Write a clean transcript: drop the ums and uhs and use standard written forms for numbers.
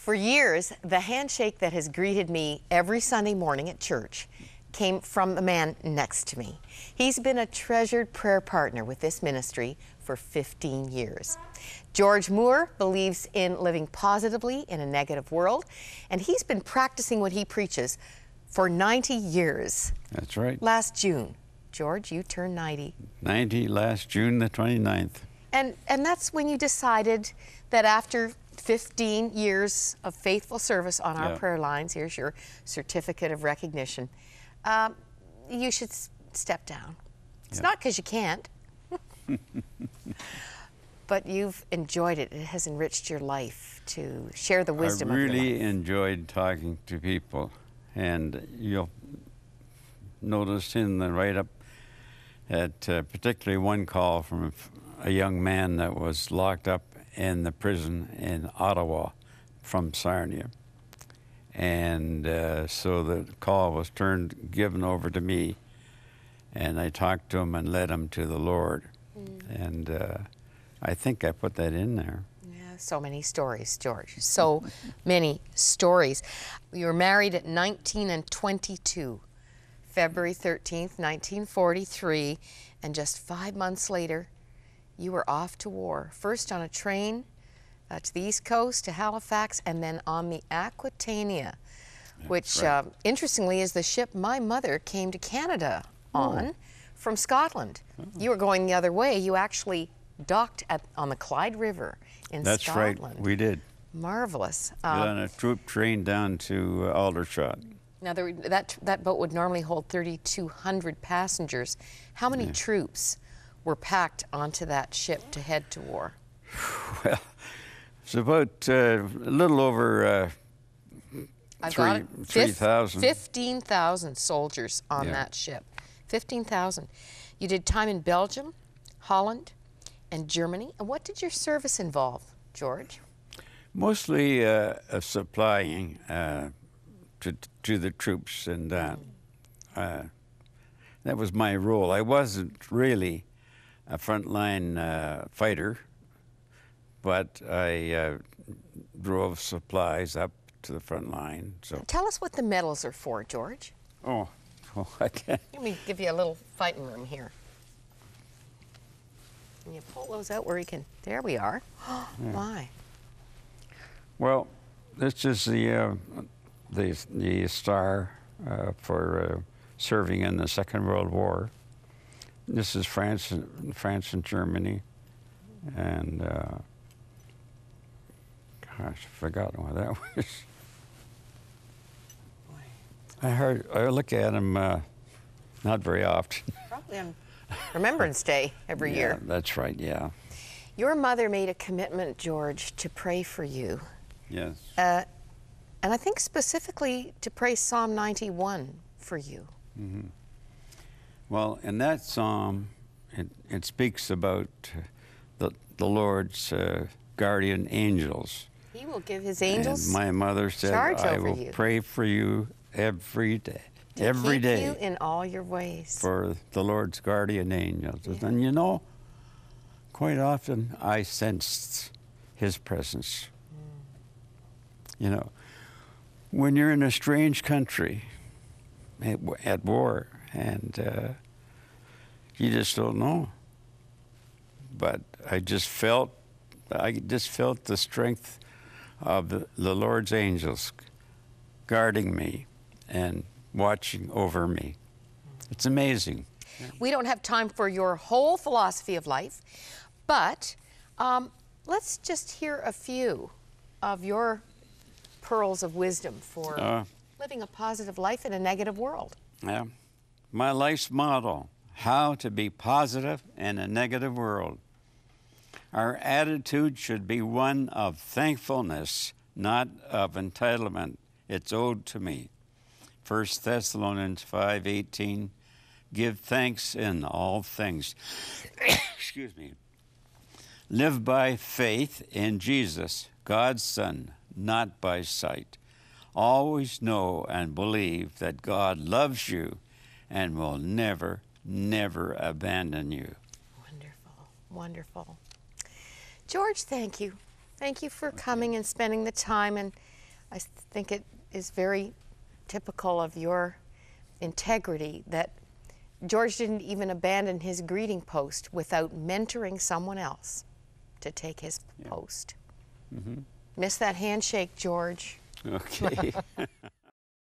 For years, the handshake that has greeted me every Sunday morning at church came from the man next to me. He's been a treasured prayer partner with this ministry for 15 years. George Moore believes in living positively in a negative world, and he's been practicing what he preaches for 90 years. That's right. Last June, George, you turned 90. 90 last June the 29th. And that's when you decided that after 15 years of faithful service on our prayer lines, here's your certificate of recognition, you should step down. It's not because you can't, but you've enjoyed it. It has enriched your life to share the wisdom of your life. I really enjoyed talking to people, and you'll notice in the write-up that particularly one call from a young man that was locked up in the prison in Ottawa from Sarnia. And so the call was given over to me, and I talked to him and led him to the Lord. And I think I put that in there. Yeah, so many stories, George. So many stories. You were married at 19 and 22, February 13th, 1943, and just 5 months later, you were off to war, first on a train to the East Coast, to Halifax, and then on the Aquitania, which, interestingly, is the ship my mother came to Canada on from Scotland. You were going the other way. You actually docked on the Clyde River in Scotland. That's right, we did. Marvelous. On a troop train down to Aldershot. Now, that boat would normally hold 3,200 passengers. How many troops were packed onto that ship to head to war? Well, it's about a little over 3,000. 15,000 soldiers on that ship. 15,000. You did time in Belgium, Holland, and Germany. And what did your service involve, George? Mostly supplying to the troops, and that was my role. I wasn't really a frontline fighter, but I drove supplies up to the front line. So tell us what the medals are for, George. Oh, I can't. Let me give you a little fighting room here. And you pull those out where you can. There we are. My. Well, this is the star for serving in the Second World War. This is France and Germany, and gosh, I forgot what that was. I look at them not very often. Probably on Remembrance Day every year. That's right. Yeah. Your mother made a commitment, George, to pray for you. Yes. And I think specifically to pray Psalm 91 for you. Mm-hmm. Well, in that psalm, it speaks about the Lord's guardian angels. He will give his angels and my mother said, I will pray for you every day. Every day. To keep you in all your ways. For the Lord's guardian angels. Yeah. And you know, quite often I sensed his presence. You know, when you're in a strange country at war, and you just don't know. But I just felt the strength of the Lord's angels guarding me and watching over me. It's amazing. We don't have time for your whole philosophy of life, but let's just hear a few of your pearls of wisdom for living a positive life in a negative world. Yeah. My life's motto, how to be positive in a negative world. Our attitude should be one of thankfulness, not of entitlement. It's owed to me. 1 Thessalonians 5:18, give thanks in all things. Excuse me. Live by faith in Jesus, God's Son, not by sight. Always know and believe that God loves you and will never, never abandon you. Wonderful, wonderful. George, thank you. Thank you for coming and spending the time and I think it is very typical of your integrity that George didn't even abandon his greeting post without mentoring someone else to take his post. Miss that handshake, George. Okay.